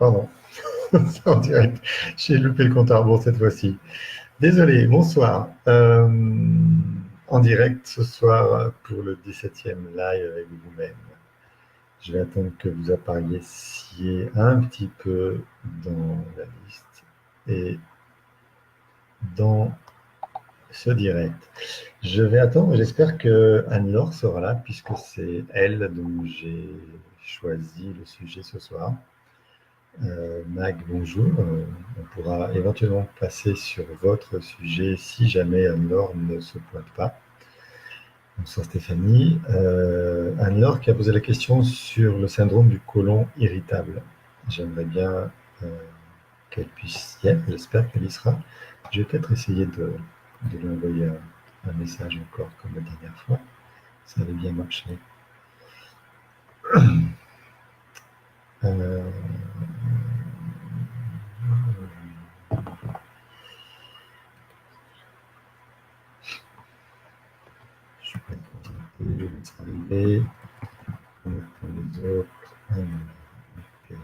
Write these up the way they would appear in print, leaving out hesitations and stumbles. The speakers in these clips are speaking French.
Pardon, c'est en direct. J'ai loupé le compte à rebours cette fois-ci. Désolé, bonsoir. En direct ce soir pour le 17e live avec vous-même. Je vais attendre que vous apparaissiez un petit peu dans la liste et dans ce direct. Je vais attendre, j'espère que Anne-Laure sera là puisque c'est elle dont j'ai choisi le sujet ce soir. Mag, bonjour. On pourra éventuellement passer sur votre sujet si jamais Anne-Laure ne se pointe pas. Bonsoir Stéphanie. Anne-Laure qui a posé la question sur le syndrome du côlon irritable. J'aimerais bien qu'elle puisse y être, j'espère qu'elle y sera. Je vais peut-être essayer de lui envoyer un message encore comme la dernière fois. Ça avait bien marché. Euh, je vais arriver. Les autres. Okay.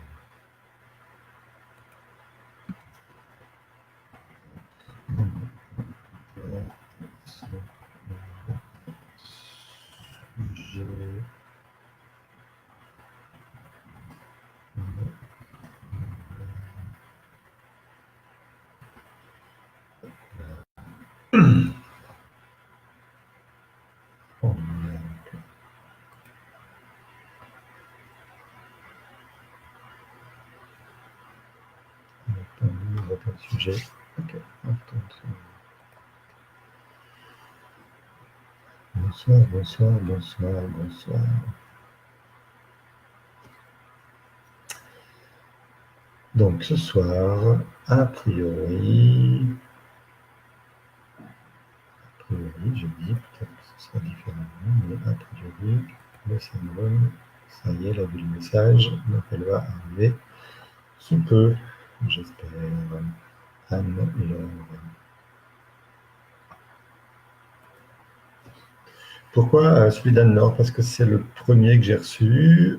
Sujet. Okay. Bonsoir, bonsoir, bonsoir, bonsoir. Donc ce soir, a priori, je dis, peut-être que ce sera différemment, mais a priori, le syndrome, ça y est, elle a vu le message, donc elle va arriver sous peu, j'espère. Anne-Laure. Pourquoi celui d'Anne-Laure? Parce que c'est le premier que j'ai reçu.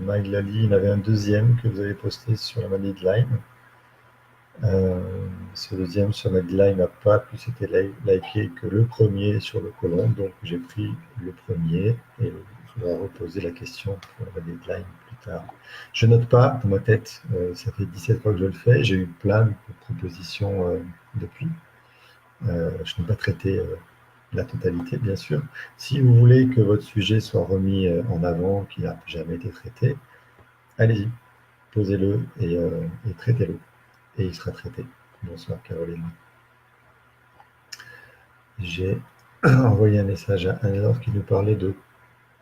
Maglali, il y en avait un deuxième que vous avez posté sur la maladie de Lyme. Ce deuxième sur la maladie de Lyme n'a pas plus été liké que le premier sur le côlon, donc j'ai pris le premier et je vais reposer la question pour la maladie de Lyme plus tard. Je note pas dans ma tête, ça fait 17 fois que je le fais, j'ai eu plein de propositions depuis. Je n'ai pas traité la totalité, bien sûr. Si vous voulez que votre sujet soit remis en avant, qui n'a jamais été traité, allez-y, posez-le et traitez-le. Et il sera traité. Bonsoir Caroline. J'ai envoyé un message à Anne-Laure qui nous parlait de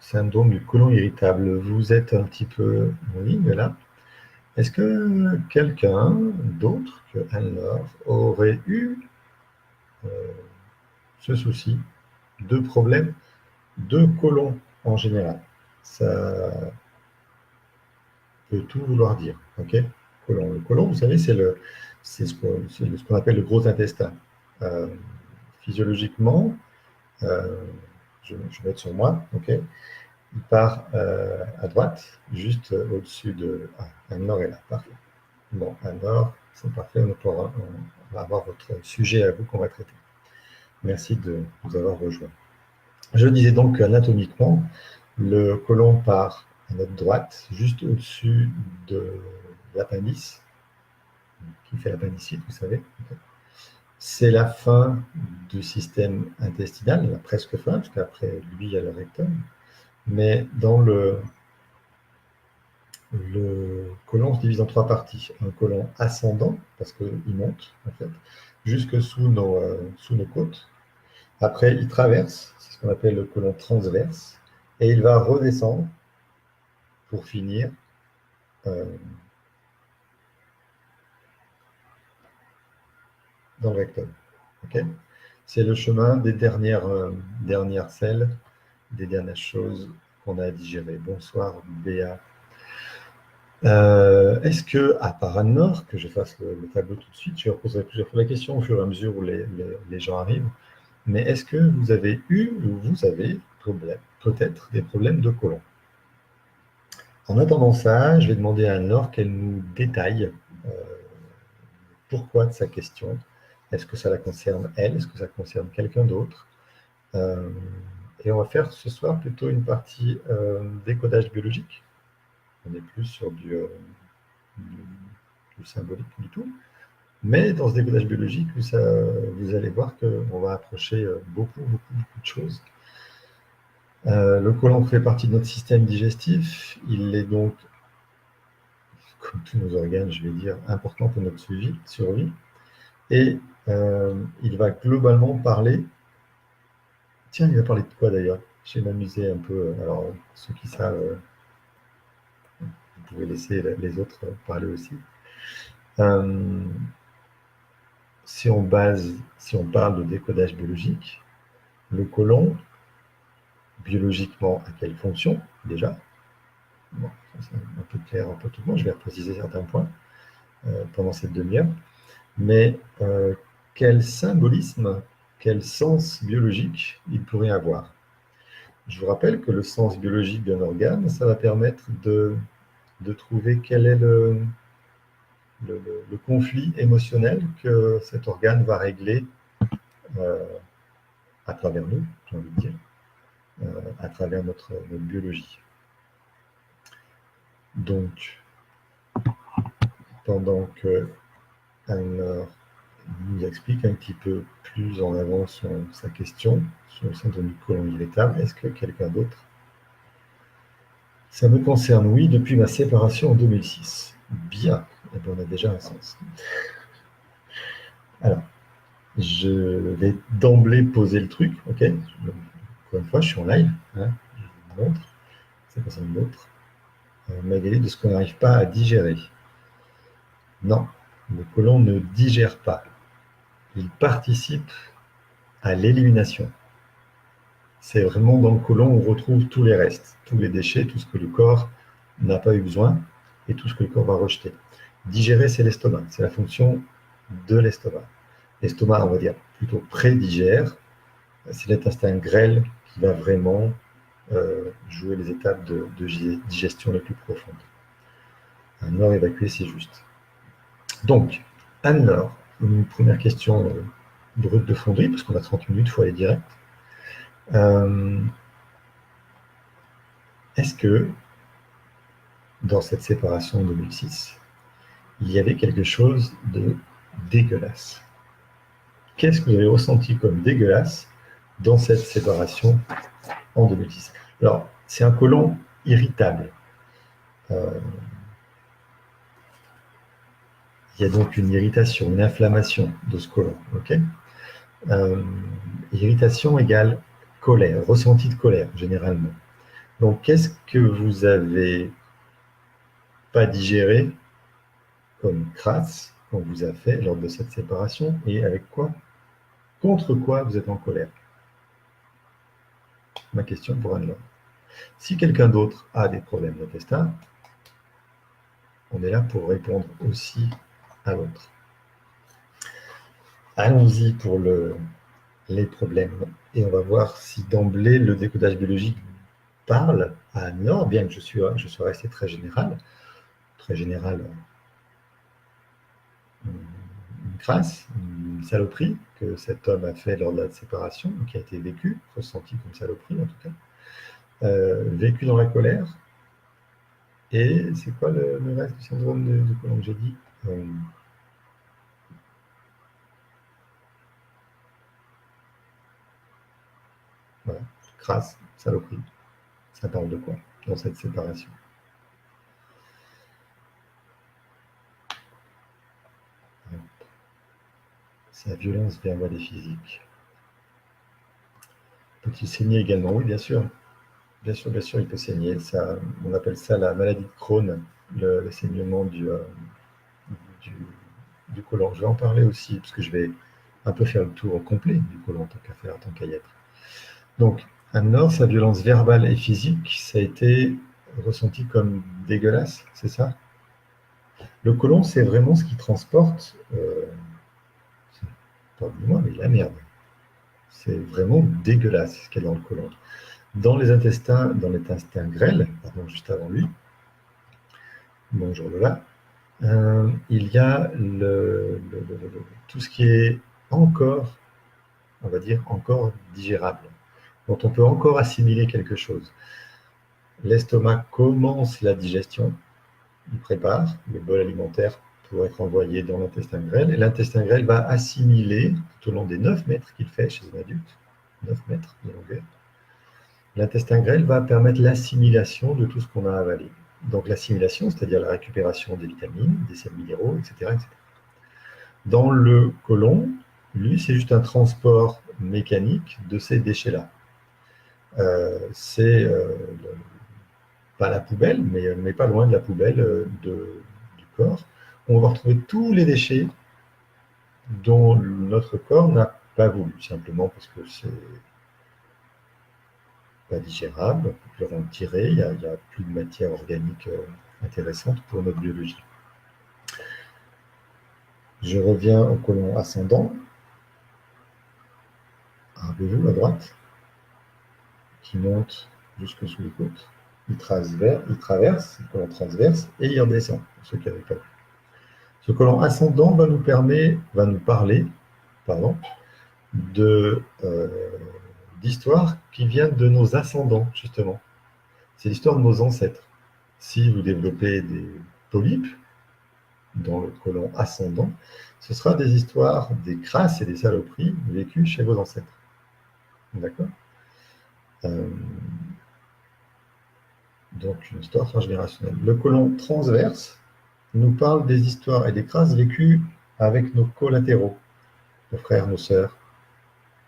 syndrome du côlon irritable. Vous êtes un petit peu en ligne là. Est-ce que quelqu'un d'autre que Anne-Laure aurait eu ce souci de problème de côlon en général? Ça peut tout vouloir dire. Ok, côlon. Le côlon, vous savez, c'est ce qu'on appelle le gros intestin. Physiologiquement, je vais mettre sur moi, ok, il part à droite, juste au-dessus de... Ah, Anne-Laure est là, parfait. Bon, Anne-Laure, c'est parfait, on va avoir votre sujet à vous qu'on va traiter. Merci de nous avoir rejoints. Je disais donc qu'anatomiquement, le côlon part à notre droite, juste au-dessus de l'appendice, qui fait l'appendicite, vous savez. C'est la fin du système intestinal, la presque fin, parce qu'après lui, il y a le rectum. Mais dans le côlon se divise en trois parties. Un côlon ascendant, parce qu'il monte, en fait, jusque sous nos côtes. Après, il traverse, c'est ce qu'on appelle le côlon transverse, et il va redescendre pour finir dans le rectum. Okay, c'est le chemin des dernières selles, des dernières choses qu'on a à digérer. Bonsoir Béa. Est-ce que, à part Anne-Laure, que je fasse le tableau tout de suite, je reposerai plusieurs fois la question au fur et à mesure où les gens arrivent, mais est-ce que vous avez eu ou vous avez peut-être des problèmes de côlon? En attendant ça, je vais demander à Anne-Laure qu'elle nous détaille pourquoi de sa question. Est-ce que ça la concerne elle? Est-ce que ça concerne quelqu'un d'autre? Et on va faire ce soir plutôt une partie décodage biologique. On n'est plus sur du symbolique du tout. Mais dans ce décodage biologique, vous allez voir qu'on va approcher beaucoup de choses. Le côlon fait partie de notre système digestif. Il est donc, comme tous nos organes, je vais dire, important pour notre survie. Et il va globalement parler. Tiens, il va parler de quoi d'ailleurs? Je vais m'amuser un peu. Alors, ceux qui savent, vous pouvez laisser les autres parler aussi. Si on parle de décodage biologique, le côlon, biologiquement, a quelle fonction déjà? Bon, c'est un peu clair pour tout le monde. Je vais repréciser certains points pendant cette demi-heure. Mais quel symbolisme, quel sens biologique il pourrait avoir? Je vous rappelle que le sens biologique d'un organe, ça va permettre de trouver quel est le conflit émotionnel que cet organe va régler à travers nous, j'ai envie de dire, à travers notre biologie. Donc, pendant que Anne nous explique un petit peu plus en avant sa question sur le syndrome du côlon irritable, est-ce que quelqu'un d'autre? Ça me concerne, oui, depuis ma séparation en 2006. Bien, eh bien, on a déjà un sens. Alors, je vais d'emblée poser le truc, ok? Encore une fois, je suis en live, hein, je vous montre, ça concerne l'autre. Magali, de ce qu'on n'arrive pas à digérer. Non, le côlon ne digère pas. Il participe à l'élimination. C'est vraiment dans le côlon où on retrouve tous les restes, tous les déchets, tout ce que le corps n'a pas eu besoin et tout ce que le corps va rejeter. Digérer, c'est l'estomac, c'est la fonction de l'estomac. L'estomac, on va dire, plutôt prédigère, c'est l'intestin grêle qui va vraiment jouer les étapes de digestion les plus profondes. Anne-Laure évacuée, c'est juste. Donc, Anne-Laure, une première question brute de fonderie, parce qu'on a 30 minutes, il faut aller direct. Est-ce que, dans cette séparation en 2006, il y avait quelque chose de dégueulasse? Qu'est-ce que vous avez ressenti comme dégueulasse dans cette séparation en 2006? Alors, c'est un côlon irritable. Il y a donc une irritation, une inflammation de ce côlon. Okay, irritation égale colère, ressenti de colère, généralement. Donc, qu'est-ce que vous avez pas digéré comme crasse qu'on vous a fait lors de cette séparation et avec quoi, contre quoi vous êtes en colère? Ma question pour Anne-Laure. Si quelqu'un d'autre a des problèmes d'intestin, on est là pour répondre aussi à l'autre. Allons-y pour les problèmes et on va voir si d'emblée le décodage biologique parle à Anne-Laure, bien que je sois resté très général, une crasse, une saloperie que cet homme a fait lors de la séparation, qui a été vécu, ressenti comme saloperie en tout cas, vécu dans la colère. Et c'est quoi le reste du syndrome de côlon que j'ai dit? Voilà, crasse, saloperie. Ça parle de quoi dans cette séparation? Sa violence verbale et physique. Peut-il saigner également? Oui, bien sûr. Bien sûr, il peut saigner. Ça, on appelle ça la maladie de Crohn, le saignement du côlon. Je vais en parler aussi, parce que je vais un peu faire le tour complet du côlon, tant qu'à y être. Donc, Anne-Laure, sa violence verbale et physique, ça a été ressenti comme dégueulasse, c'est ça? Le côlon, c'est vraiment ce qui transporte, pardonnez-moi, mais la merde. C'est vraiment dégueulasse ce qu'il y a dans le côlon. Dans l'intestin grêle, pardon, juste avant lui, Bonjour Lola. Il y a tout ce qui est encore, on va dire, encore digérable, dont on peut encore assimiler quelque chose. L'estomac commence la digestion, il prépare le bol alimentaire pour être envoyé dans l'intestin grêle, et l'intestin grêle va assimiler, tout au long des 9 mètres qu'il fait chez un adulte, 9 mètres de longueur, l'intestin grêle va permettre l'assimilation de tout ce qu'on a avalé. Donc l'assimilation, c'est-à-dire la récupération des vitamines, des sels minéraux, etc., etc. Dans le côlon, lui, c'est juste un transport mécanique de ces déchets-là. C'est pas la poubelle, mais pas loin de la poubelle du corps. On va retrouver tous les déchets dont notre corps n'a pas voulu, simplement parce que c'est pas digérable, on peut plus rien tirer, il n'y a plus de matière organique intéressante pour notre biologie. Je reviens au côlon ascendant. Rappelez-vous, à droite, qui monte jusque sous les côtes. Il traverse, le côlon transverse, et il redescend, pour ceux qui n'avaient pas vu. Ce côlon ascendant va nous parler pardon, d'histoires qui viennent de nos ascendants, justement. C'est l'histoire de nos ancêtres. Si vous développez des polypes dans le côlon ascendant, ce sera des histoires, des crasses et des saloperies vécues chez vos ancêtres. D'accord Donc, une histoire transgénérationnelle. Le côlon transverse nous parle des histoires et des crasses vécues avec nos collatéraux, nos frères, nos sœurs,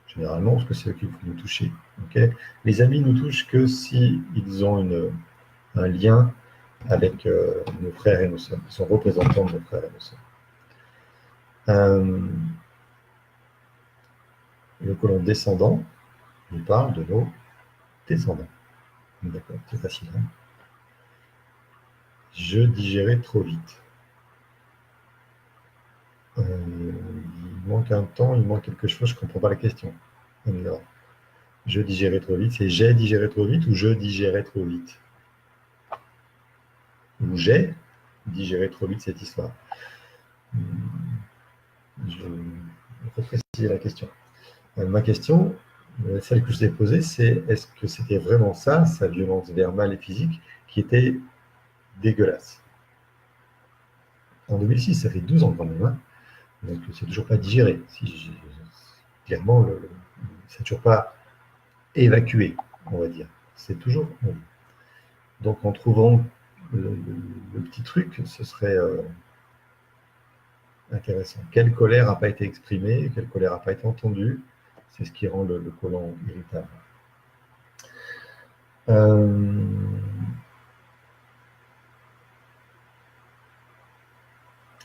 généralement, parce que c'est eux qui vont nous toucher. Okay, les amis nous touchent que s'ils ont un lien avec nos frères et nos sœurs, ils sont représentants de nos frères et nos sœurs. Le côlon descendant nous parle de nos descendants. D'accord, c'est facile. Hein, je digérais trop vite. Il manque un temps, il manque quelque chose, je ne comprends pas la question. Alors, je digérais trop vite, c'est j'ai digéré trop vite ou je digérais trop vite? Ou j'ai digéré trop vite cette histoire? Je vais préciser la question. Ma question, celle que je vous ai posée, c'est est-ce que c'était vraiment ça, sa violence verbale et physique, qui était dégueulasse? En 2006, ça fait 12 ans quand même, hein, donc c'est toujours pas digéré. Clairement, c'est toujours pas évacué, on va dire. C'est toujours. Donc en trouvant le petit truc, ce serait intéressant. Quelle colère n'a pas été exprimée, quelle colère n'a pas été entendue, c'est ce qui rend le côlon irritable.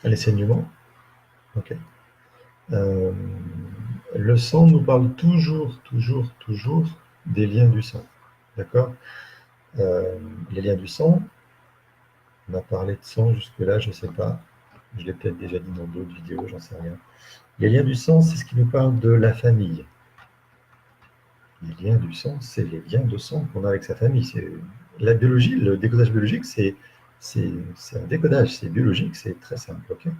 Les saignements. Ok. Le sang nous parle toujours des liens du sang. D'accord. Les liens du sang, on a parlé de sang jusque-là, je ne sais pas. Je l'ai peut-être déjà dit dans d'autres vidéos, j'en sais rien. Les liens du sang, c'est ce qui nous parle de la famille. Les liens du sang, c'est les liens de sang qu'on a avec sa famille. C'est la biologie, le décodage biologique, c'est un décodage, c'est biologique, c'est très simple. Okay,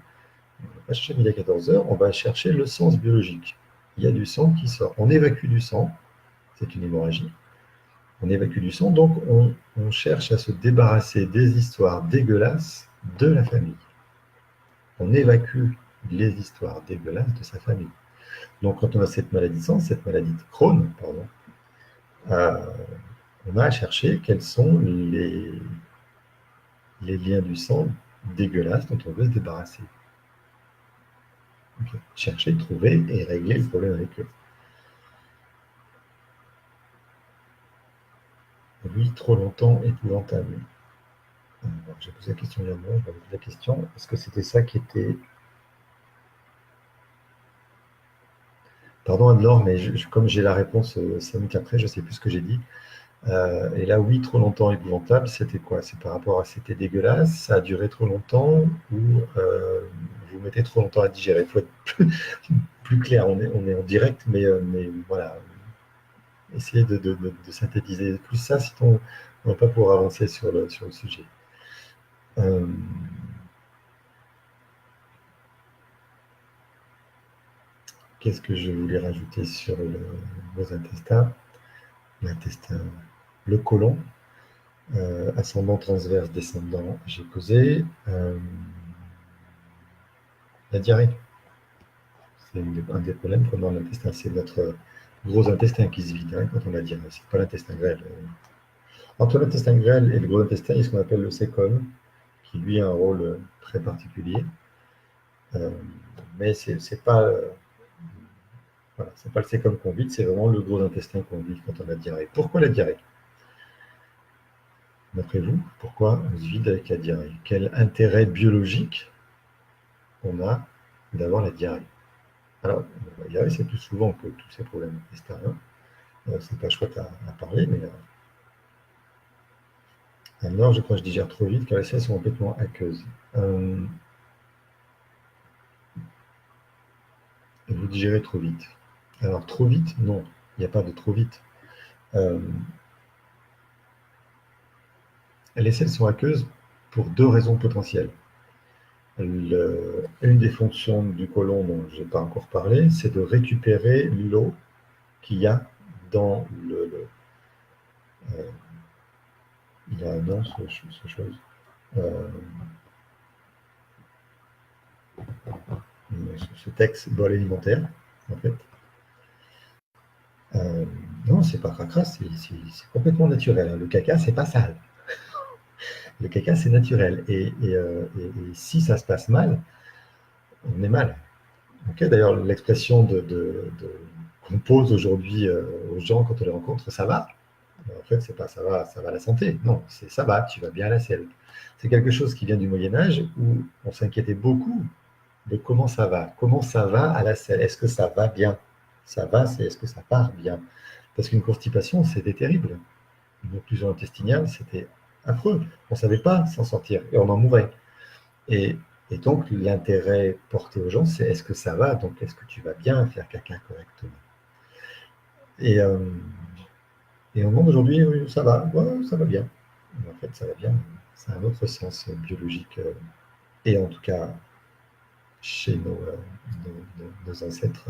on va pas chercher midi à 14 heures, on va chercher le sens biologique. Il y a du sang qui sort. On évacue du sang, c'est une hémorragie. On évacue du sang, donc on cherche à se débarrasser des histoires dégueulasses de la famille. On évacue les histoires dégueulasses de sa famille. Donc quand on a cette maladie de sang, cette maladie de Crohn, pardon, on a à chercher quels sont les liens du sang dégueulasses dont on veut se débarrasser. Okay. Chercher, trouver et régler le problème avec eux. Oui, trop longtemps, épouvantable. J'ai posé la question il y a un moment, je vais poser la question. Est-ce que c'était ça qui était... Pardon Anne-Laure, mais comme j'ai la réponse 5 minutes après, je ne sais plus ce que j'ai dit. Et là, oui, trop longtemps, épouvantable, c'était quoi? C'est par rapport à c'était dégueulasse, ça a duré trop longtemps ou vous mettez trop longtemps à digérer? Il faut être plus clair, on est en direct, mais voilà, essayez de synthétiser plus ça, sinon on ne va pas pouvoir avancer sur le sujet. Euh, Qu'est-ce que je voulais rajouter sur vos intestins? L'intestin, le côlon, ascendant transverse, descendant, j'ai posé. La diarrhée, c'est un des problèmes qu'on a dans l'intestin, c'est notre gros intestin qui se vide hein, quand on a diarrhée, c'est pas l'intestin grêle. Entre l'intestin grêle et le gros intestin, il y a ce qu'on appelle le sécom, qui lui a un rôle très particulier. Euh, mais c'est pas, voilà, c'est pas le sécom qu'on vide, c'est vraiment le gros intestin qu'on vide quand on a diarrhée. Pourquoi la diarrhée? D'après vous, pourquoi on se vide avec la diarrhée? Quel intérêt biologique on a d'avoir la diarrhée? Alors, la diarrhée, c'est plus souvent que tous ces problèmes intestinaux. C'est pas chouette à parler, mais alors, je crois que je digère trop vite car les selles sont complètement aqueuses. Vous digérez trop vite. Alors, trop vite, non, il n'y a pas de trop vite. Les selles sont aqueuses pour deux raisons potentielles. Une des fonctions du côlon dont je n'ai pas encore parlé, c'est de récupérer l'eau qu'il y a dans euh, il y a un nom, ce chose. Ce texte bol alimentaire, en fait. Non, c'est pas cracra, c'est complètement naturel. Le caca, c'est pas sale. Le caca, c'est naturel. Et si ça se passe mal, on est mal. Okay, d'ailleurs, l'expression qu'on pose aujourd'hui aux gens quand on les rencontre, ça va. En fait, c'est pas ça va la santé. Non, c'est ça va, tu vas bien à la selle. C'est quelque chose qui vient du Moyen Âge où on s'inquiétait beaucoup de comment ça va à la selle. Est-ce que ça va bien? Ça va, c'est est-ce que ça part bien? Parce qu'une constipation, c'était terrible. Une occlusion intestinale, c'était affreux. On ne savait pas s'en sortir et on en mourait. Et, et donc, l'intérêt porté aux gens, c'est est-ce que ça va? Donc, est-ce que tu vas bien faire caca correctement? Et, euh, et on demande aujourd'hui, oui, ça va, ouais, ça va bien. Mais en fait, ça va bien, c'est un autre sens biologique, et en tout cas chez nos ancêtres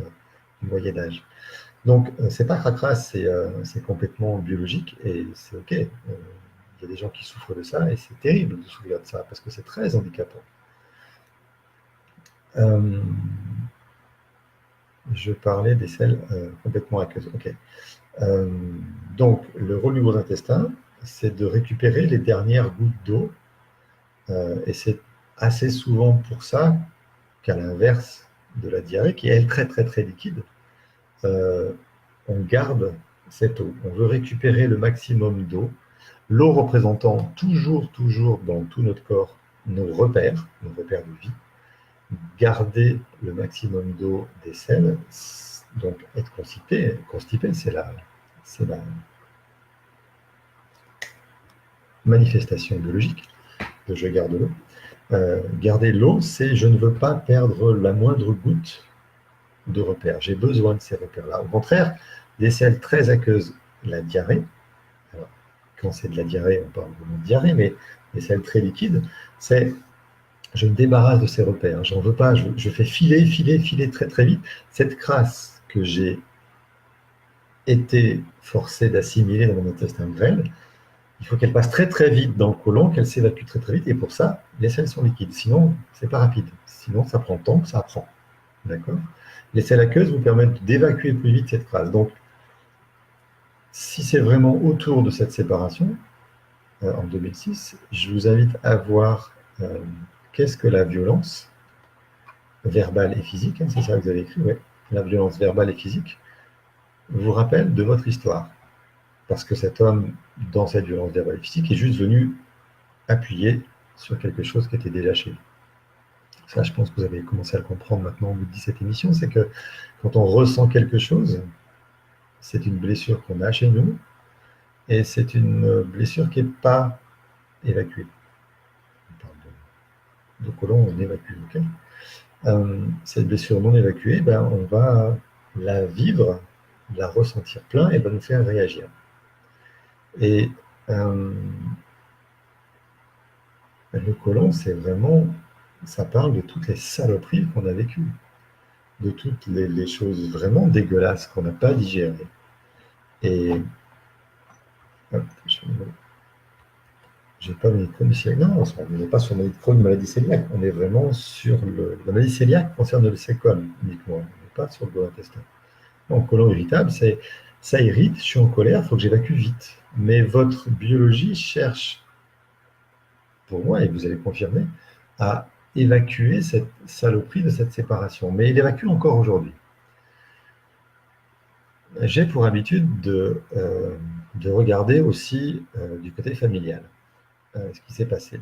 du Moyen Âge. Donc, c'est pas cracra, c'est complètement biologique et c'est OK. Il y a des gens qui souffrent de ça et c'est terrible de souffrir de ça parce que c'est très handicapant. Je parlais des selles complètement aqueuses. OK. Donc, le rôle du gros intestin, c'est de récupérer les dernières gouttes d'eau. Et c'est assez souvent pour ça qu'à l'inverse de la diarrhée, qui est elle très très très liquide, on garde cette eau. On veut récupérer le maximum d'eau, l'eau représentant toujours dans tout notre corps nos repères de vie, garder le maximum d'eau des selles, donc être constipé, c'est la manifestation biologique de je garde l'eau. Garder l'eau, c'est je ne veux pas perdre la moindre goutte de repères. J'ai besoin de ces repères-là. Au contraire, des selles très aqueuses, la diarrhée, alors, quand c'est de la diarrhée, on parle vraiment de diarrhée, mais les selles très liquides, c'est je me débarrasse de ces repères. J'en veux pas, je fais filer très très vite. Cette crasse que j'ai été forcé d'assimiler dans mon intestin grêle, il faut qu'elle passe très très vite dans le côlon, qu'elle s'évacue très très vite, et pour ça, les selles sont liquides. Sinon, c'est pas rapide. Sinon, ça prend le temps que ça prend. D'accord? Les selles aqueuses vous permettent d'évacuer plus vite cette crasse. Donc, si c'est vraiment autour de cette séparation, en 2006, je vous invite à voir qu'est-ce que la violence verbale et physique, hein, c'est ça que vous avez écrit, ouais. La violence verbale et physique vous rappelle de votre histoire. Parce que cet homme, dans cette violence verbale et physique, est juste venu appuyer sur quelque chose qui était déjà chez lui. Ça, je pense que vous avez commencé à le comprendre maintenant au bout de 17 émissions, c'est que quand on ressent quelque chose, c'est une blessure qu'on a chez nous, et c'est une blessure qui n'est pas évacuée. On parle de côlon, on évacue. Okay, cette blessure non évacuée, ben, on va la vivre, la ressentir plein, et va nous faire réagir. Et Le côlon, c'est vraiment, ça parle de toutes les saloperies qu'on a vécues, de toutes les choses vraiment dégueulasses qu'on n'a pas digérées. Et hop, j'ai pas le micro cœliaque. Non, on n'est pas sur le micro de maladie cœliaque. On est vraiment sur la maladie cœliaque concerne le sécom uniquement. On n'est pas sur le gros intestin. Donc, côlon irritable, c'est ça irrite, je suis en colère, il faut que j'évacue vite. Mais votre biologie cherche, pour moi, et vous allez confirmer, à évacuer cette saloperie de cette séparation. Mais il évacue encore aujourd'hui. J'ai pour habitude de regarder aussi du côté familial ce qui s'est passé.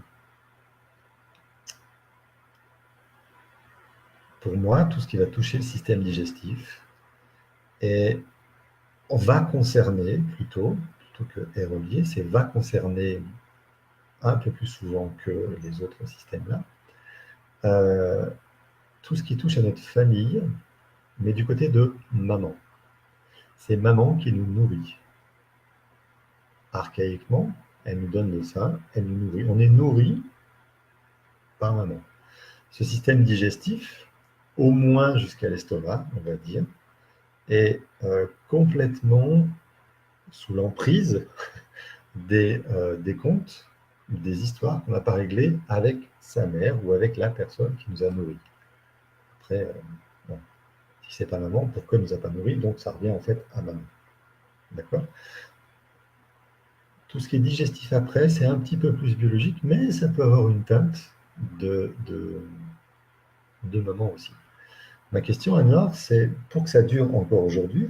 Pour moi, tout ce qui va toucher le système digestif et va concerner, plutôt que est relié, c'est va concerner un peu plus souvent que les autres systèmes-là, euh, tout ce qui touche à notre famille, mais du côté de maman. C'est maman qui nous nourrit. Archaïquement, elle nous donne le sein, elle nous nourrit. On est nourri par maman. Ce système digestif, au moins jusqu'à l'estomac, on va dire, est complètement sous l'emprise des contes, des histoires qu'on n'a pas réglées avec sa mère ou avec la personne qui nous a nourris. Après, bon, si c'est pas maman, pourquoi elle nous a pas nourris? Donc ça revient en fait à maman. D'accord? Tout ce qui est digestif après, c'est un petit peu plus biologique, mais ça peut avoir une teinte de maman aussi. Ma question, Anna, c'est pour que ça dure encore aujourd'hui,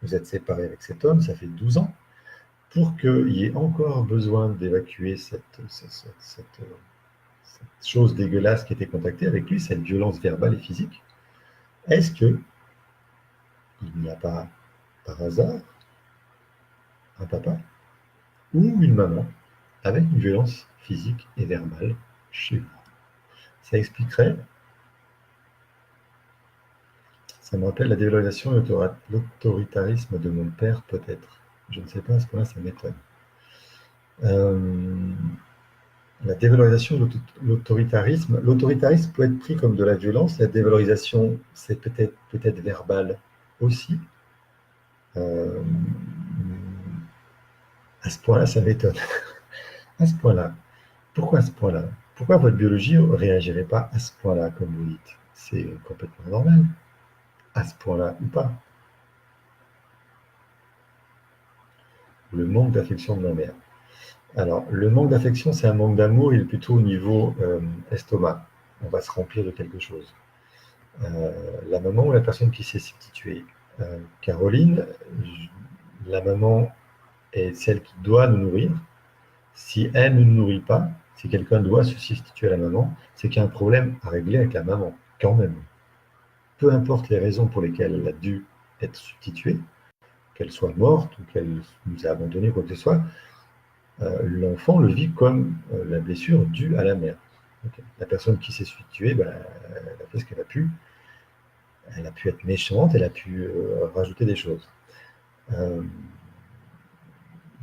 vous êtes séparés avec cet homme, ça fait 12 ans, pour qu'il y ait encore besoin d'évacuer cette chose dégueulasse qui était contactée avec lui, cette violence verbale et physique, est-ce que il n'y a pas, par hasard, un papa ou une maman avec une violence physique et verbale chez vous? Ça expliquerait, ça me rappelle la dévalorisation et l'autoritarisme de mon père, peut-être. Je ne sais pas, à ce point-là, ça m'étonne. La dévalorisation de l'autoritarisme. L'autoritarisme peut être pris comme de la violence. La dévalorisation, c'est peut-être verbal aussi. Euh, à ce point-là, ça m'étonne. À ce point-là. Pourquoi à ce point-là? Pourquoi votre biologie ne réagirait pas à ce point-là, comme vous dites? C'est complètement normal. À ce point-là ou pas. Le manque d'affection de ma mère. Alors, le manque d'affection, c'est un manque d'amour, il est plutôt au niveau estomac. On va se remplir de quelque chose. La maman ou la personne qui s'est substituée. Caroline, la maman est celle qui doit nous nourrir. Si elle ne nous nourrit pas, si quelqu'un doit se substituer à la maman, c'est qu'il y a un problème à régler avec la maman, quand même. Peu importe les raisons pour lesquelles elle a dû être substituée, qu'elle soit morte ou qu'elle nous a abandonnés, quoi que ce soit, l'enfant le vit comme la blessure due à la mère. Okay. La personne qui s'est substituée, ben, elle a fait ce qu'elle a pu. Elle a pu être méchante, elle a pu rajouter des choses.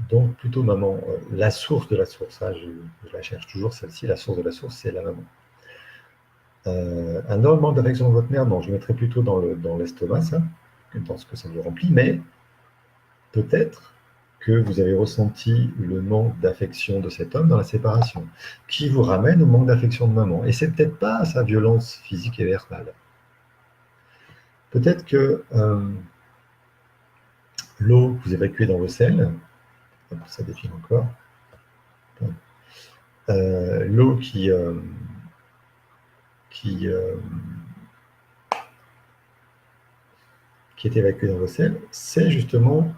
Donc, plutôt maman. La source de la source, hein, je la cherche toujours, celle-ci, la source de la source, c'est la maman. Un énorme manque d'affection de votre mère, non, je le mettrais plutôt dans l'estomac, ça, dans ce que ça vous remplit, mais peut-être que vous avez ressenti le manque d'affection de cet homme dans la séparation, qui vous ramène au manque d'affection de maman. Et c'est peut-être pas sa violence physique et verbale. Peut-être que l'eau que vous évacuez dans vos selles, ça défile encore, l'eau qui est évacuée dans vos selles, c'est justement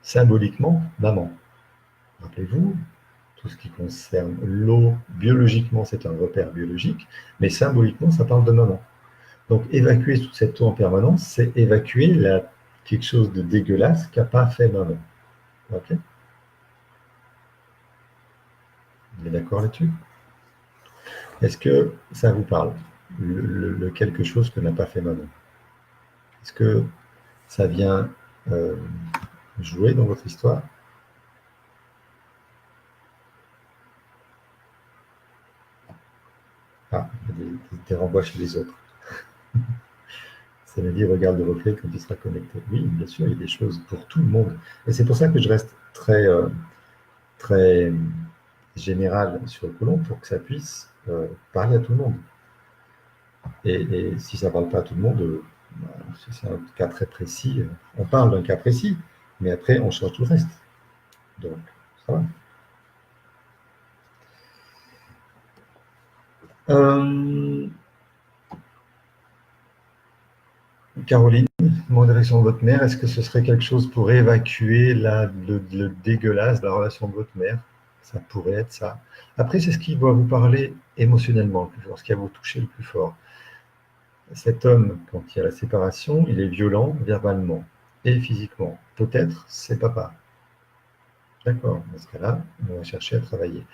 symboliquement maman. Rappelez-vous, tout ce qui concerne l'eau, biologiquement, c'est un repère biologique, mais symboliquement, ça parle de maman. Donc, évacuer toute cette eau en permanence, c'est évacuer quelque chose de dégueulasse qu'a pas fait maman. Ok? Vous êtes d'accord là-dessus? Est-ce que ça vous parle, le quelque chose que n'a pas fait maman? Est-ce que ça vient... jouer dans votre histoire? des renvois chez les autres. Ça veut dire regarde le reflet quand tu seras connecté. Oui, bien sûr, il y a des choses pour tout le monde. Et c'est pour ça que je reste très général sur le colon pour que ça puisse parler à tout le monde. Et si ça ne parle pas à tout le monde, si c'est un cas très précis, on parle d'un cas précis, mais après on change tout le reste. Donc, ça va. Caroline, mon direction de votre mère, est-ce que ce serait quelque chose pour évacuer le dégueulasse de la relation de votre mère? Ça pourrait être ça. Après, c'est ce qui doit vous parler émotionnellement le plus fort, ce qui va vous toucher le plus fort. Cet homme, quand il y a la séparation, il est violent verbalement et physiquement. Peut-être c'est papa. D'accord, dans ce cas-là, on va chercher à travailler.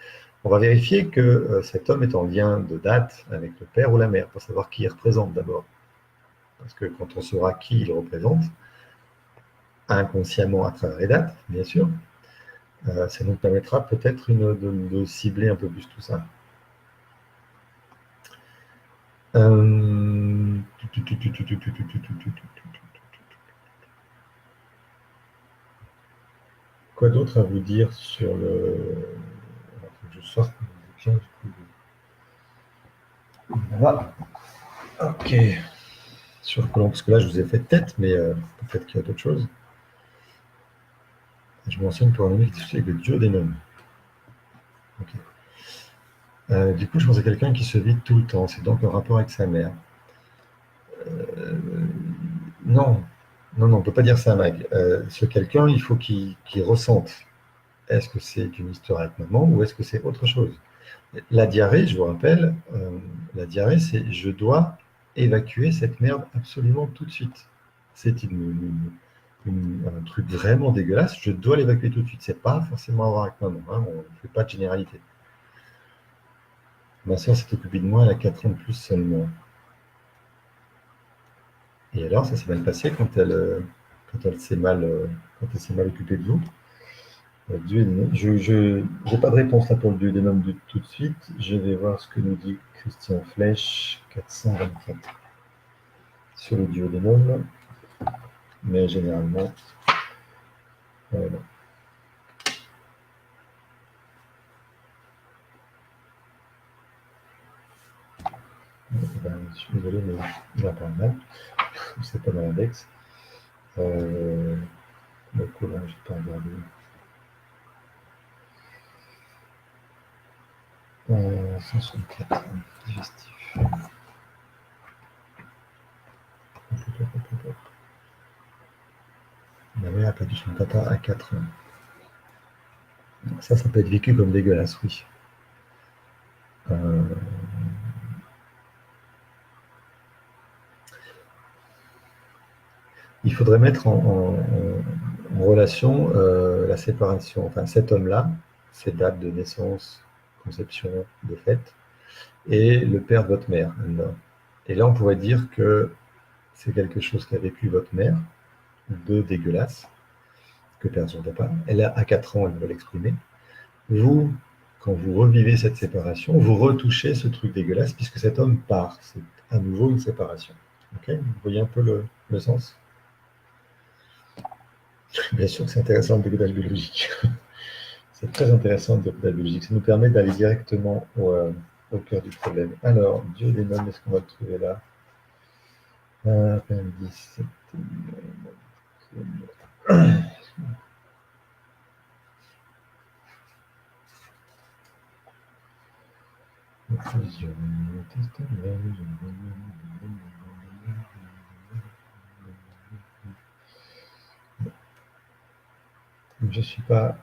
On va vérifier que cet homme est en lien de date avec le père ou la mère, pour savoir qui il représente d'abord. Parce que quand on saura qui il représente, inconsciemment à travers les dates, bien sûr, ça nous permettra peut-être de cibler un peu plus tout ça. Quoi d'autre à vous dire sur le... Alors, faut que je sorte mon bouquin, du coup. Voilà. Ok. Sur le colon, parce que là, je vous ai fait tête, mais peut-être qu'il y a d'autres choses. Je m'enseigne pour un ami qui est avec le duodénum. Ok. Du coup, je pense à quelqu'un qui se vide tout le temps. C'est donc un rapport avec sa mère. Non, non, on ne peut pas dire ça, Mag. Ce quelqu'un, il faut qu'il ressente. Est-ce que c'est une histoire avec maman ou est-ce que c'est autre chose? La diarrhée, je vous rappelle, la diarrhée, c'est je dois évacuer cette merde absolument tout de suite. C'est un truc vraiment dégueulasse, je dois l'évacuer tout de suite. C'est pas forcément à voir avec maman, hein, on ne fait pas de généralité. Ma soeur s'est occupée de moi, elle a 4 ans de plus seulement. Et alors, ça s'est mal passé quand elle s'est mal occupée de vous. Je n'ai pas de réponse là pour le duodénum tout de suite. Je vais voir ce que nous dit Christian Flech, 424, sur le duodénum. Mais généralement, non. Ben, je suis désolé, mais il va pas mal. C'est pas dans l'index. Le colon, je n'ai pas regardé. 164, digestif. Ma mère a perdu son papa à 4 ans. Ça peut être vécu comme dégueulasse, oui. Il faudrait mettre en relation la séparation, enfin cet homme-là, ses dates de naissance, conception, de fête, et le père de votre mère. Et là, on pourrait dire que c'est quelque chose qu'a vécu votre mère, de dégueulasse, que perd son papa. Elle a à 4 ans, elle va l'exprimer. Vous, quand vous revivez cette séparation, vous retouchez ce truc dégueulasse puisque cet homme part. C'est à nouveau une séparation. Okay, vous voyez un peu le sens? Bien sûr que c'est intéressant le décodage biologique. C'est très intéressant le décodage biologique. Ça nous permet d'aller directement au cœur du problème. Alors, duodénum, est-ce qu'on va le trouver là? Appendice. Je ne suis pas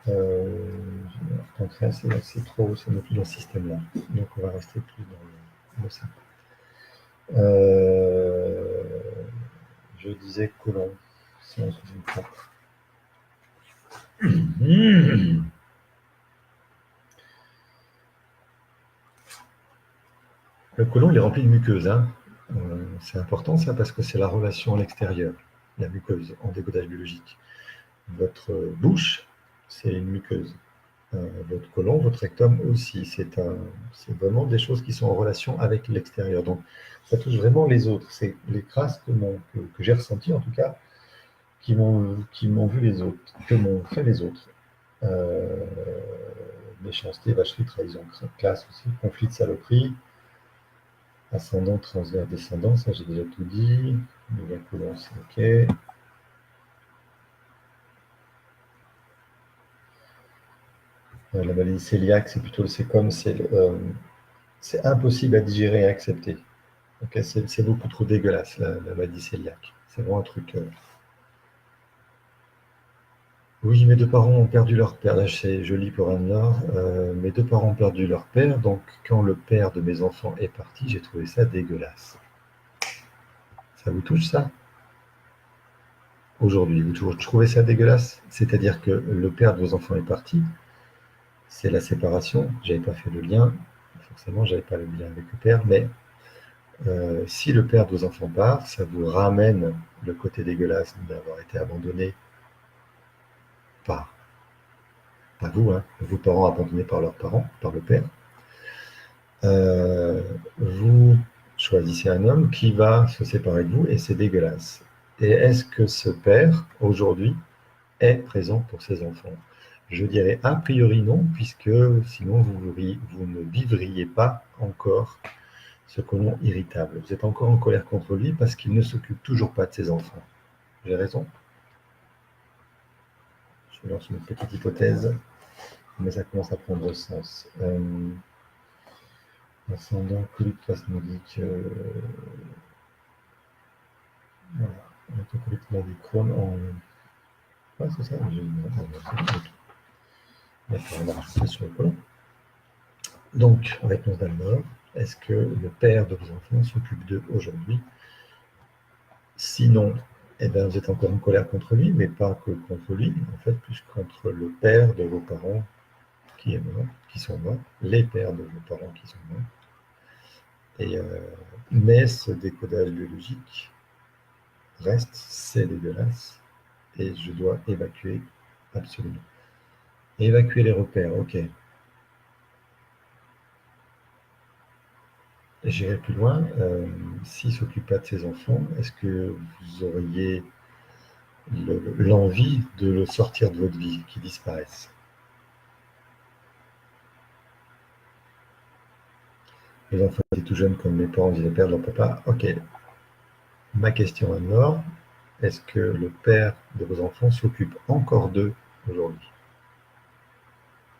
pancréas, c'est trop, ça n'est plus dans ce système-là. Donc on va rester plus dans le simple. Je disais colon, 164. Le côlon, il est rempli de muqueuse. Hein. C'est important ça parce que c'est la relation à l'extérieur, la muqueuse en décodage biologique. Votre bouche, c'est une muqueuse. votre côlon, votre rectum aussi. C'est vraiment des choses qui sont en relation avec l'extérieur. Donc, ça touche vraiment les autres. C'est les crasses que j'ai ressenties, en tout cas, qui m'ont vu les autres, que m'ont fait les autres. Euh, Méchanceté, vacherie, trahison, classe aussi, conflit de saloperie, ascendant, transverse, descendant, ça j'ai déjà tout dit. La colonne, c'est ok. La maladie cœliaque, c'est plutôt c'est impossible à digérer et à accepter. Okay, c'est beaucoup trop dégueulasse, la maladie cœliaque. C'est vraiment un truc. Oui, mes deux parents ont perdu leur père. Là, c'est joli pour Anne-Laure. Mes deux parents ont perdu leur père, donc quand le père de mes enfants est parti, j'ai trouvé ça dégueulasse. Ça vous touche, ça? Aujourd'hui, vous trouvez ça dégueulasse? C'est-à-dire que le père de vos enfants est parti, c'est la séparation. J'avais pas fait le lien, forcément, j'avais pas le lien avec le père, mais si le père de vos enfants part, ça vous ramène le côté dégueulasse d'avoir été abandonné par, pas vous, hein, vos parents abandonnés par leurs parents, par le père. Vous choisissez un homme qui va se séparer de vous et c'est dégueulasse. Et est-ce que ce père, aujourd'hui, est présent pour ses enfants? Je dirais a priori non, puisque sinon vous ne vivriez pas encore ce colon irritable. Vous êtes encore en colère contre lui parce qu'il ne s'occupe toujours pas de ses enfants. J'ai raison? Je lance une petite hypothèse, mais ça commence à prendre sens. Ascendant colite plasmodique, voilà. Colite nordique Crohn en. Ouais, c'est ça, d'accord, on a rajouté sur le colon. Donc, réponse d'Almor, est-ce que le père de vos enfants s'occupe d'eux aujourd'hui? Sinon, eh bien, vous êtes encore en colère contre lui, mais pas que contre lui, en fait, plus contre le père de vos parents qui est mort, qui sont morts, les pères de vos parents qui sont morts. Et, mais ce décodage biologique reste, c'est dégueulasse, et je dois évacuer absolument. Évacuer les repères, ok. J'irai plus loin. S'il ne s'occupe pas de ses enfants, est-ce que vous auriez l'envie de le sortir de votre vie, qu'il disparaisse? Les enfants étaient tout jeunes comme mes parents disaient perdre leur papa. Ok. Ma question alors, est-ce que le père de vos enfants s'occupe encore d'eux aujourd'hui?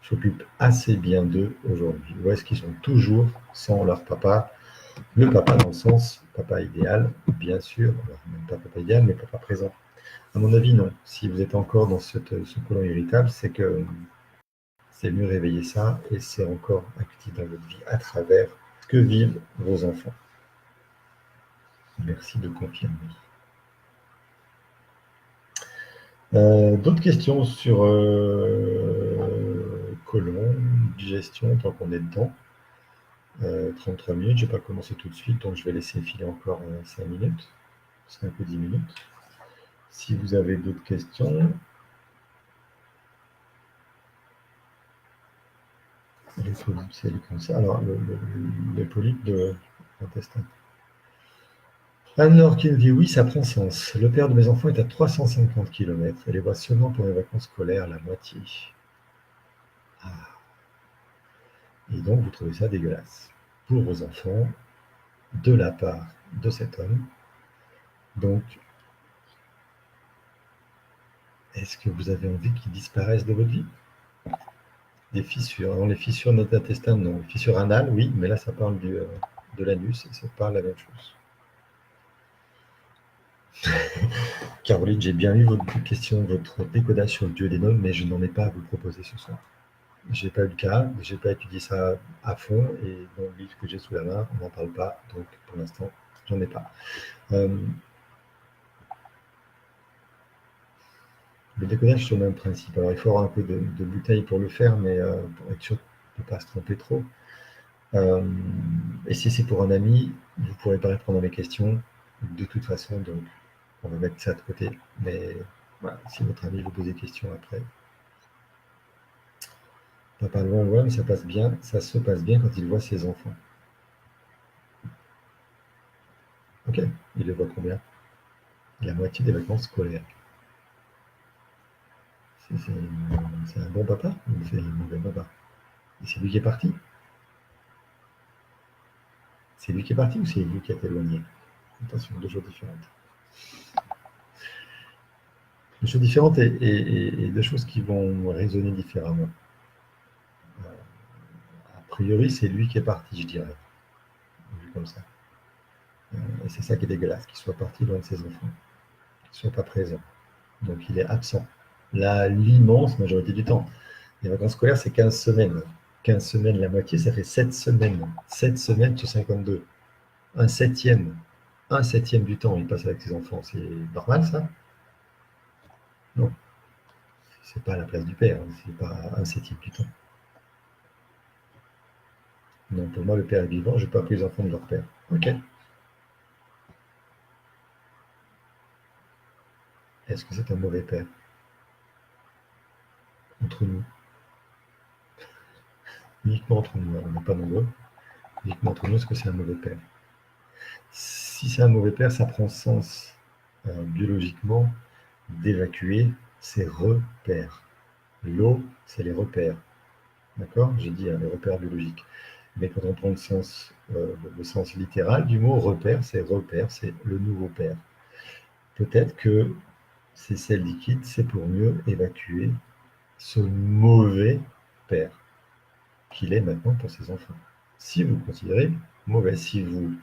S'occupe assez bien d'eux aujourd'hui? Ou est-ce qu'ils sont toujours sans leur papa? Le papa dans le sens papa idéal, bien sûr. Alors, même pas papa idéal, mais papa présent. À mon avis, non. Si vous êtes encore dans ce colon irritable, c'est que c'est mieux réveiller ça et c'est encore actif dans votre vie à travers ce que vivent vos enfants. Merci de confirmer. D'autres questions sur colon, digestion, tant qu'on est dedans. 33 minutes, je ne vais pas commencer tout de suite, donc je vais laisser filer encore 5 minutes, 5 ou 10 minutes. Si vous avez d'autres questions, les polypes, c'est les cancers. Alors, les polypes de l'intestin. Anne-Laure qui me dit oui, ça prend sens. Le père de mes enfants est à 350 km. Elle les voit seulement pour les vacances scolaires, la moitié. Ah. Et donc, vous trouvez ça dégueulasse pour vos enfants, de la part de cet homme. Donc, est-ce que vous avez envie qu'ils disparaissent de votre vie? Des fissures. Alors, les fissures de notre intestin, non. Les fissures anales, oui, mais là, ça parle de l'anus et ça parle la même chose. Caroline, j'ai bien lu votre question, votre décodage sur le duodénum, mais je n'en ai pas à vous proposer ce soir. Je n'ai pas eu le cas, je n'ai pas étudié ça à fond, et dans le livre que j'ai sous la main, on n'en parle pas, donc pour l'instant, j'en ai pas. Le décodage sur le même principe. Alors, il faut avoir un peu de bouteille pour le faire, mais pour être sûr de ne pas se tromper trop. Et si c'est pour un ami, vous ne pourrez pas répondre à mes questions de toute façon, donc on va mettre ça de côté. Mais voilà, si votre ami vous pose des questions après. Papa loin, loin, mais ça passe bien, ça se passe bien quand il voit ses enfants. Ok, il les voit combien? La moitié des vacances scolaires. C'est un bon papa ou c'est un mauvais papa? Et c'est lui qui est parti? C'est lui qui est parti ou c'est lui qui a été éloigné? Attention, deux choses différentes. Deux choses différentes et deux choses qui vont résonner différemment. A priori, c'est lui qui est parti, je dirais, vu comme ça. Et c'est ça qui est dégueulasse, qu'il soit parti loin de ses enfants, qu'il ne soit pas présent. Donc il est absent. Là, l'immense majorité du temps. Les vacances scolaires, c'est 15 semaines. 15 semaines, la moitié, ça fait 7 semaines. 7 semaines sur 52. Un septième. Un septième du temps, il passe avec ses enfants. C'est normal, ça? Non. C'est pas à la place du père. C'est pas un septième du temps. Non, pour moi, le père est vivant. Je n'ai pas pris les enfants de leur père. Ok. Est-ce que c'est un mauvais père? Entre nous. Uniquement entre nous. On n'est pas nombreux. Uniquement entre nous, est-ce que c'est un mauvais père? Si c'est un mauvais père, ça prend sens biologiquement d'évacuer ses repères. L'eau, c'est les repères. D'accord? J'ai dit les repères biologiques. Mais quand on prend le sens littéral du mot repère, c'est le nouveau père. Peut-être que ces sels liquides, c'est pour mieux évacuer ce mauvais père qu'il est maintenant pour ses enfants. Si vous considérez mauvais, si vous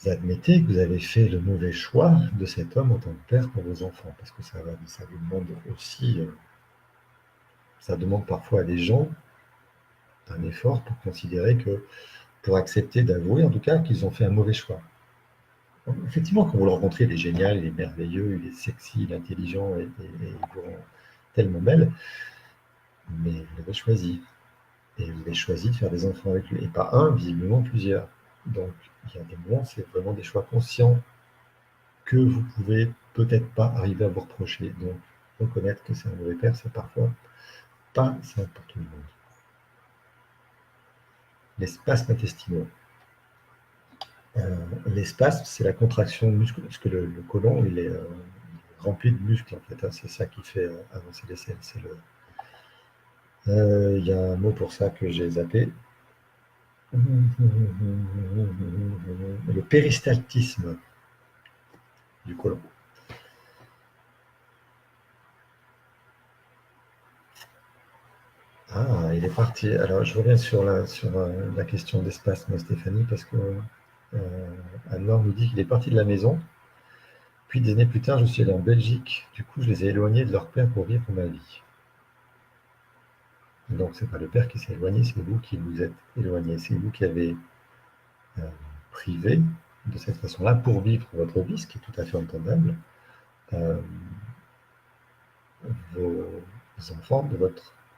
admettez que vous avez fait le mauvais choix de cet homme en tant que père pour vos enfants, parce que ça vous demande aussi, ça demande parfois à des gens un effort pour considérer que, pour accepter d'avouer en tout cas qu'ils ont fait un mauvais choix. Donc, effectivement, quand vous le rencontrez, il est génial, il est merveilleux, il est sexy, il est intelligent et il vous rend tellement belle, mais vous l'avez choisi. Et vous avez choisi de faire des enfants avec lui, et pas un, visiblement plusieurs. Donc, il y a des moments, c'est vraiment des choix conscients que vous pouvez peut-être pas arriver à vous reprocher. Donc, reconnaître que c'est un mauvais père, c'est parfois pas simple pour tout le monde. Les spasmes intestinaux. Les spasmes, c'est la contraction musculaire, parce que le côlon, il est rempli de muscles, en fait. Hein, c'est ça qui fait avancer les selles. Il y a un mot pour ça que j'ai zappé. Le péristaltisme du côlon. Ah, il est parti. Alors, je reviens sur la question d'espace, moi, Stéphanie, parce que Anne-Laure nous dit qu'il est parti de la maison. Puis, des années plus tard, je suis allé en Belgique. Du coup, je les ai éloignés de leur père pour vivre ma vie. Donc, c'est pas le père qui s'est éloigné, c'est vous qui vous êtes éloigné. C'est vous qui avez privé de cette façon-là pour vivre votre vie, ce qui est tout à fait entendable, euh, vos enfants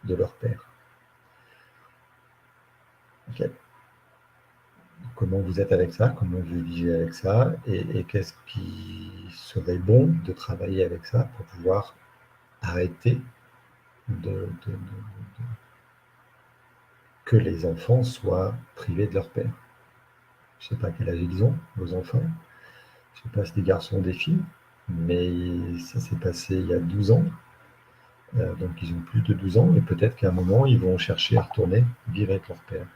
de leur père. Okay. Comment vous êtes avec ça, comment vous vivez avec ça, et qu'est-ce qui serait bon de travailler avec ça pour pouvoir arrêter que les enfants soient privés de leur père. Je ne sais pas quel âge ils ont, vos enfants. Je ne sais pas si des garçons ou des filles, mais ça s'est passé il y a 12 ans. Donc ils ont plus de 12 ans, et peut-être qu'à un moment, ils vont chercher à retourner vivre avec leur père.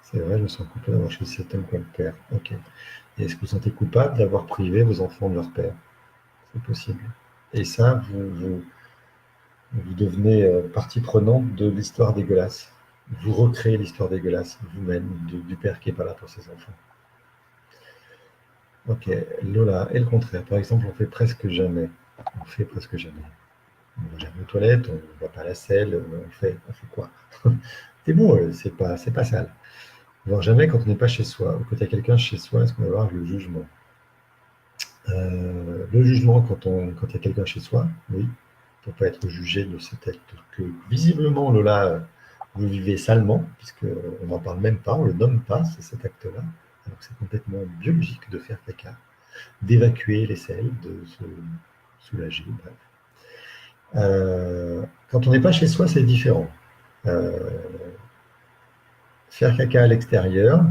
C'est vrai, je me sens coupable d'avoir choisi cet homme comme père. Ok. Et est-ce que vous vous sentez coupable d'avoir privé vos enfants de leur père? C'est possible. Et ça, vous devenez partie prenante de l'histoire dégueulasse. Vous recréez l'histoire dégueulasse vous-même du père qui n'est pas là pour ses enfants. Ok, Lola, et le contraire. Par exemple, on fait presque jamais. On fait presque jamais. On ne va jamais aux toilettes, on ne va pas à la selle, on fait quoi? C'est bon, c'est pas sale. Alors jamais quand on n'est pas chez soi, ou quand il y a quelqu'un chez soi, est-ce qu'on va avoir le jugement? Le jugement quand il y a quelqu'un chez soi, oui, pour ne pas être jugé de cet acte que visiblement, Lola, vous vivez salement, puisqu'on n'en parle même pas, on ne le nomme pas, c'est cet acte-là, alors que c'est complètement biologique de faire caca, d'évacuer les selles, de soulagé, bref. Quand on n'est pas chez soi, c'est différent. Faire caca à l'extérieur,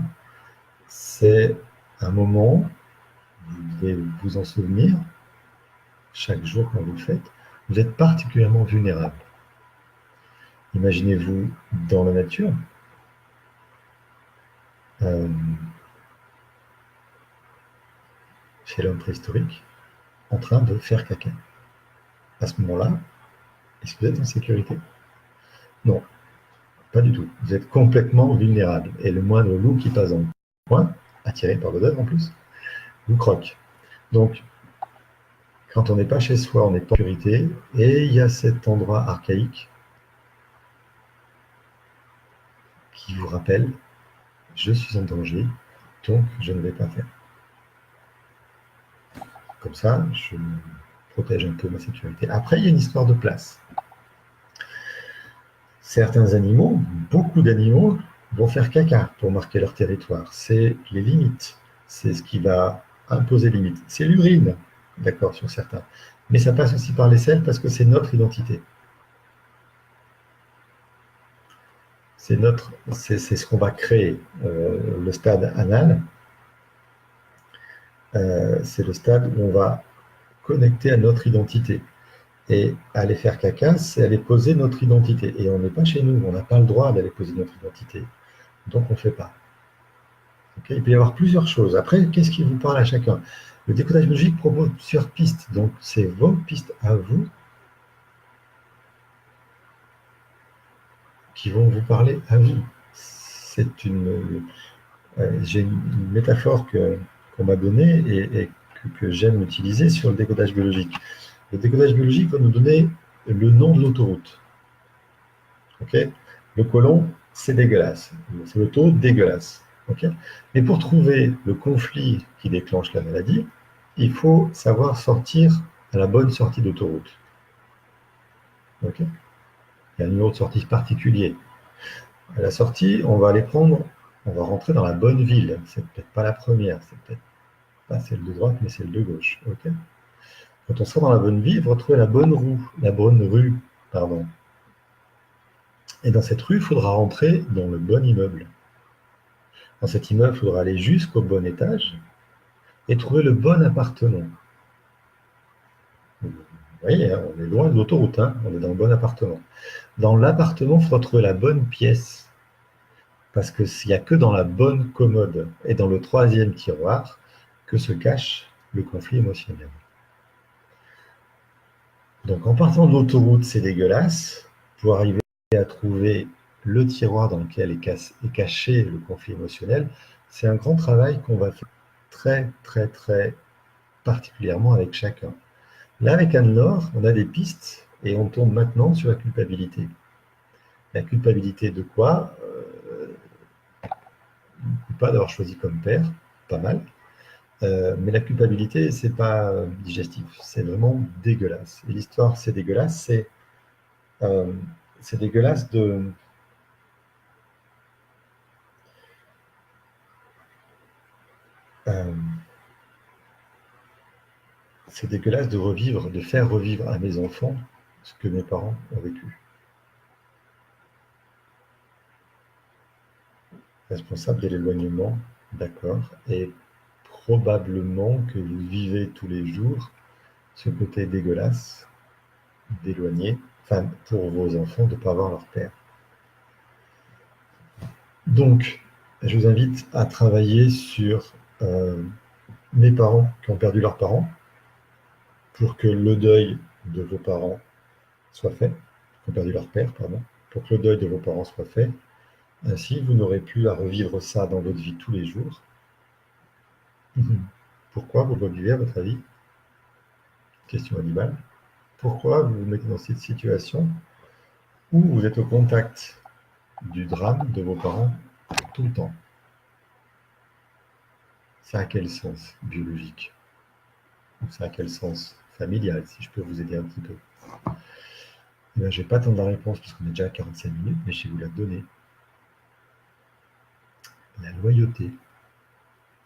c'est un moment, vous devez vous en souvenir, chaque jour quand vous le faites, vous êtes particulièrement vulnérable. Imaginez-vous dans la nature, chez l'homme préhistorique, en train de faire caca. À ce moment-là, est-ce que vous êtes en sécurité? Non, pas du tout. Vous êtes complètement vulnérable. Et le moindre loup qui passe dans le coin, attiré par l'odeur en plus, vous croque. Donc, quand on n'est pas chez soi, on n'est pas en sécurité. Et il y a cet endroit archaïque qui vous rappelle, je suis en danger, donc je ne vais pas faire. Comme ça, je protège un peu ma sécurité. Après, il y a une histoire de place. Certains animaux, beaucoup d'animaux, vont faire caca pour marquer leur territoire. C'est les limites. C'est ce qui va imposer limite. C'est l'urine, d'accord, sur certains. Mais ça passe aussi par les selles parce que c'est notre identité. C'est ce qu'on va créer. Le stade anal, c'est le stade où on va connecter à notre identité. Et aller faire caca, c'est aller poser notre identité. Et on n'est pas chez nous, on n'a pas le droit d'aller poser notre identité. Donc on ne fait pas. Okay, il peut y avoir plusieurs choses. Après, qu'est-ce qui vous parle à chacun? Le décodage biologique propose plusieurs pistes. Donc c'est vos pistes à vous qui vont vous parler à vous. J'ai une métaphore qu'on m'a donnée et que j'aime utiliser sur le décodage biologique. Le décodage biologique va nous donner le nom de l'autoroute. Okay, le côlon, c'est dégueulasse. C'est l'autoroute dégueulasse. Okay, mais pour trouver le conflit qui déclenche la maladie, il faut savoir sortir à la bonne sortie d'autoroute. Okay, il y a un numéro de sortie particulier. À la sortie, on va rentrer dans la bonne ville. C'est peut-être pas la première, c'est peut-être pas celle de droite, mais celle de gauche. Okay, quand on sort dans la bonne ville, vous retrouvez la bonne rue, pardon. Et dans cette rue, il faudra rentrer dans le bon immeuble. Dans cet immeuble, il faudra aller jusqu'au bon étage et trouver le bon appartement. Vous voyez, hein, on est loin de l'autoroute, hein, on est dans le bon appartement. Dans l'appartement, il faudra trouver la bonne pièce, parce qu'il n'y a que dans la bonne commode et dans le troisième tiroir que se cache le conflit émotionnel. Donc en partant de l'autoroute, c'est dégueulasse, pour arriver à trouver le tiroir dans lequel est caché le conflit émotionnel, c'est un grand travail qu'on va faire très, très, très particulièrement avec chacun. Là, avec Anne-Laure, on a des pistes et on tombe maintenant sur la culpabilité. La culpabilité de quoi? Pas d'avoir choisi comme père, pas mal. Mais la culpabilité, c'est pas digestif, c'est vraiment dégueulasse. Et l'histoire, c'est dégueulasse, c'est dégueulasse de... c'est dégueulasse de revivre, de faire revivre à mes enfants ce que mes parents ont vécu. Responsable de l'éloignement, d'accord, et probablement que vous vivez tous les jours ce côté dégueulasse d'éloigner, enfin pour vos enfants de ne pas avoir leur père. Donc, je vous invite à travailler sur mes parents qui ont perdu leurs parents pour que le deuil de vos parents soit fait, qui ont perdu leur père, pardon, pour que le deuil de vos parents soit fait. Ainsi, vous n'aurez plus à revivre ça dans votre vie tous les jours. Pourquoi vous revivez, à votre avis? Question animale. Pourquoi vous vous mettez dans cette situation où vous êtes au contact du drame de vos parents tout le temps? Ça a quel sens biologique? Ou ça a quel sens familial, si je peux vous aider un petit peu? Eh bien, je ne vais pas attendre la réponse parce qu'on est déjà à 45 minutes, mais je vais vous la donner. La loyauté.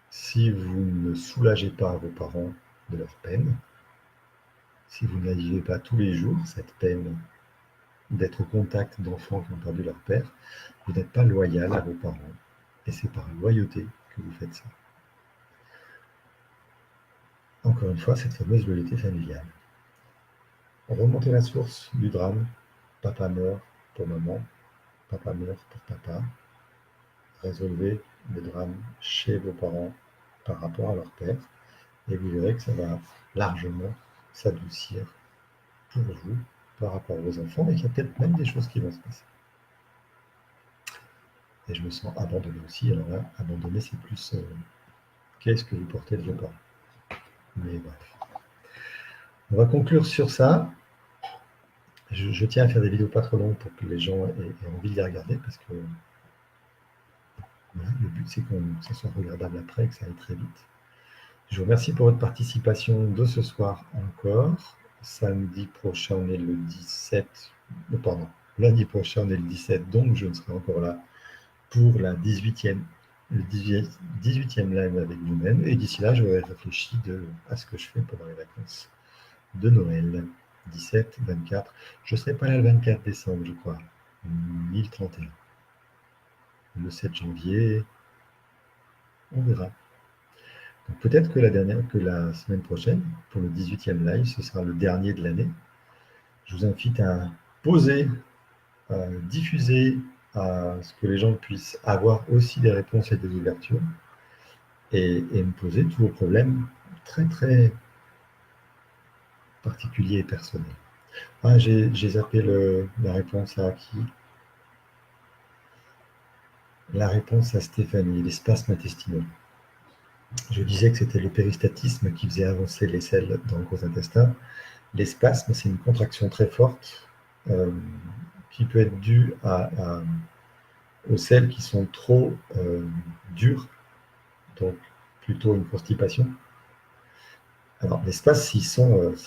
Si vous ne soulagez pas vos parents de leur peine, si vous ne la vivez pas tous les jours, cette peine d'être au contact d'enfants qui ont perdu leur père, vous n'êtes pas loyal à vos parents. Et c'est par loyauté que vous faites ça. Encore une fois, cette fameuse loyauté familiale. Remontez la source du drame. Papa meurt pour maman, papa meurt pour papa. Résolvez le drame chez vos parents par rapport à leur père. Et vous verrez que ça va largement s'adoucir pour vous par rapport aux enfants, et qu'il y a peut-être même des choses qui vont se passer. Et je me sens abandonné aussi. Alors là, abandonné, c'est plus qu'est-ce que vous portez de vos parents. Mais bref. On va conclure sur ça. Je tiens à faire des vidéos pas trop longues pour que les gens aient envie de les regarder, parce que voilà, le but c'est que ça soit regardable après et que ça aille très vite. Je vous remercie pour votre participation de ce soir encore. Samedi prochain, on est le 17. Pardon, lundi prochain, on est le 17, donc je ne serai encore là pour le 18e live avec vous-même. Et d'ici là, j'aurai réfléchi à ce que je fais pendant les vacances de Noël, 17, 24. Je ne serai pas là le 24 décembre, je crois, ni le 31. Le 7 janvier, on verra. Peut-être que la semaine prochaine, pour le 18e live, ce sera le dernier de l'année. Je vous invite à poser, à diffuser, à ce que les gens puissent avoir aussi des réponses et des ouvertures, et me poser tous vos problèmes très très particuliers et personnels. Ah, j'ai zappé la réponse à qui? La réponse à Stéphanie, les spasmes intestinaux. Je disais que c'était le péristatisme qui faisait avancer les selles dans le gros intestin. Les spasmes, c'est une contraction très forte qui peut être due aux selles qui sont trop dures, donc plutôt une constipation. Alors, les spasmes, s'ils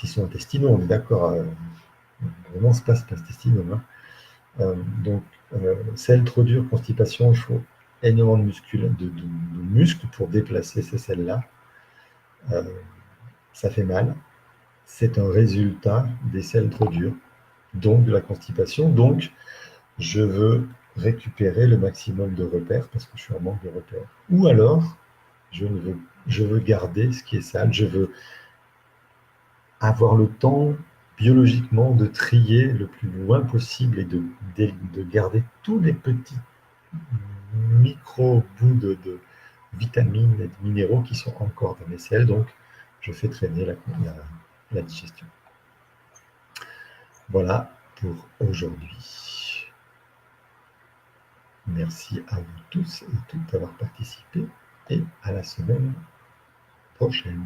sont intestinaux, on est d'accord, vraiment spasmes intestinaux. Hein. Selles trop dures, constipation, il faut énormément de muscles pour déplacer ces selles-là. Ça fait mal. C'est un résultat des selles trop dures, donc de la constipation. Donc, je veux récupérer le maximum de repères parce que je suis en manque de repères. Ou alors, je veux garder ce qui est sale. Je veux avoir le temps biologiquement de trier le plus loin possible et de garder tous les petits micro-bouts de vitamines et de minéraux qui sont encore dans mes selles. Donc, je fais traîner la digestion. Voilà pour aujourd'hui. Merci à vous tous et toutes d'avoir participé, et à la semaine prochaine.